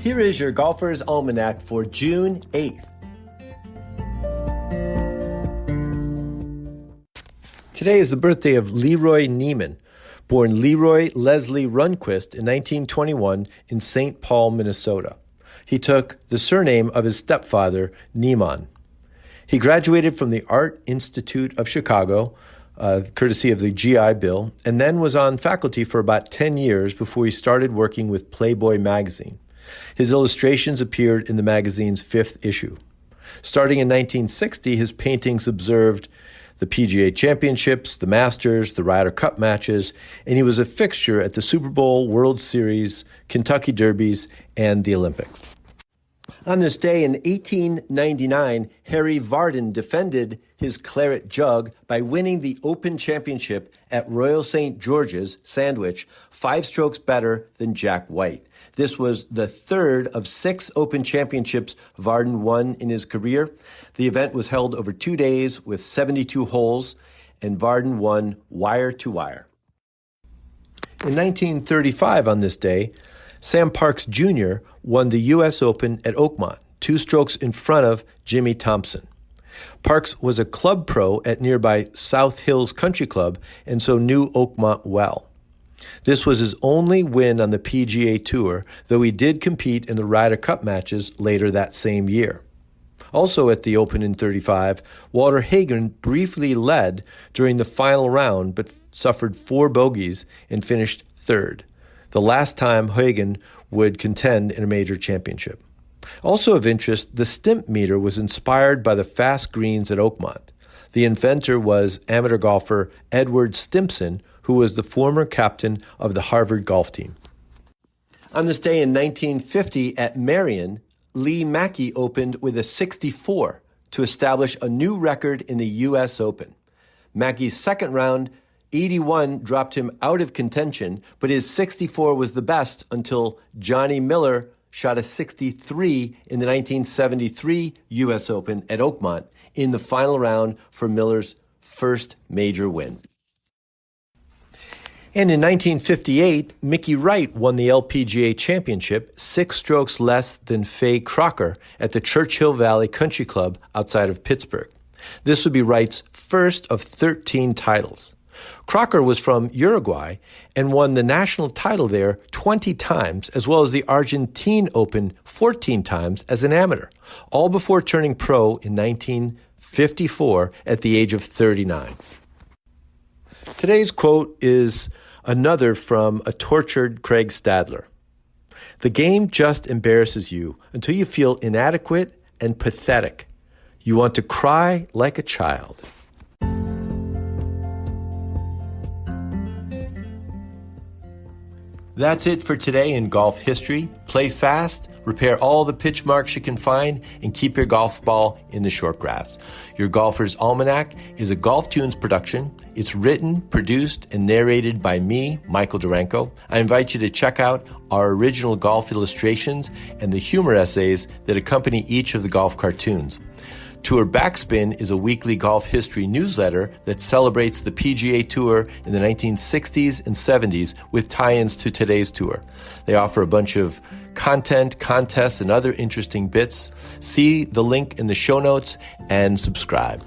Here is your Golfer's Almanac for June 8th. Today is the birthday of LeRoy Neiman, born Leroy Leslie Runquist in 1921 in St. Paul, Minnesota. He took the surname of his stepfather, Neiman. He graduated from the Art Institute of Chicago, courtesy of the GI Bill, and then was on faculty for about 10 years before he started working with Playboy magazine. His illustrations appeared in the magazine's 5th issue. Starting in 1960, his paintings observed the PGA Championships, the Masters, the Ryder Cup matches, and he was a fixture at the Super Bowl, World Series, Kentucky Derbies, and the Olympics. On this day in 1899, Harry Vardon defended his claret jug by winning the Open Championship at Royal St. George's, Sandwich, 5 strokes better than Jack White. This was the 3rd of 6 Open Championships Vardon won in his career. The event was held over 2 days with 72 holes, and Vardon won wire to wire. In 1935, on this day, Sam Parks Jr. won the U.S. Open at Oakmont, 2 strokes in front of Jimmy Thompson. Parks was a club pro at nearby South Hills Country Club and so knew Oakmont well. This was his only win on the PGA Tour, though he did compete in the Ryder Cup matches later that same year. Also at the Open in 35, Walter Hagen briefly led during the final round but suffered 4 bogeys and finished 3rd, the last time Hagen would contend in a major championship. Also of interest, the stimp meter was inspired by the fast greens at Oakmont. The inventor was amateur golfer Edward Stimpson, who was the former captain of the Harvard golf team. On this day in 1950 at Marion, Lee Mackie opened with a 64 to establish a new record in the U.S. Open. Mackie's second round 81 dropped him out of contention, but his 64 was the best until Johnny Miller shot a 63 in the 1973 U.S. Open at Oakmont in the final round for Miller's first major win. And in 1958, Mickey Wright won the LPGA championship 6 strokes less than Fay Crocker at the Churchill Valley Country Club outside of Pittsburgh. This would be Wright's first of 13 titles. Crocker was from Uruguay and won the national title there 20 times, as well as the Argentine Open 14 times as an amateur, all before turning pro in 1954 at the age of 39. Today's quote is another from a tortured Craig Stadler. The game just embarrasses you until you feel inadequate and pathetic. You want to cry like a child. That's it for today in golf history. Play fast, repair all the pitch marks you can find, and keep your golf ball in the short grass. Your Golfer's Almanac is a GolfToons production. It's written, produced, and narrated by me, Michael Duranko. I invite you to check out our original golf illustrations and the humor essays that accompany each of the golf cartoons. Tour Backspin is a weekly golf history newsletter that celebrates the PGA Tour in the 1960s and 70s with tie-ins to today's tour. They offer a bunch of content, contests, and other interesting bits. See the link in the show notes and subscribe.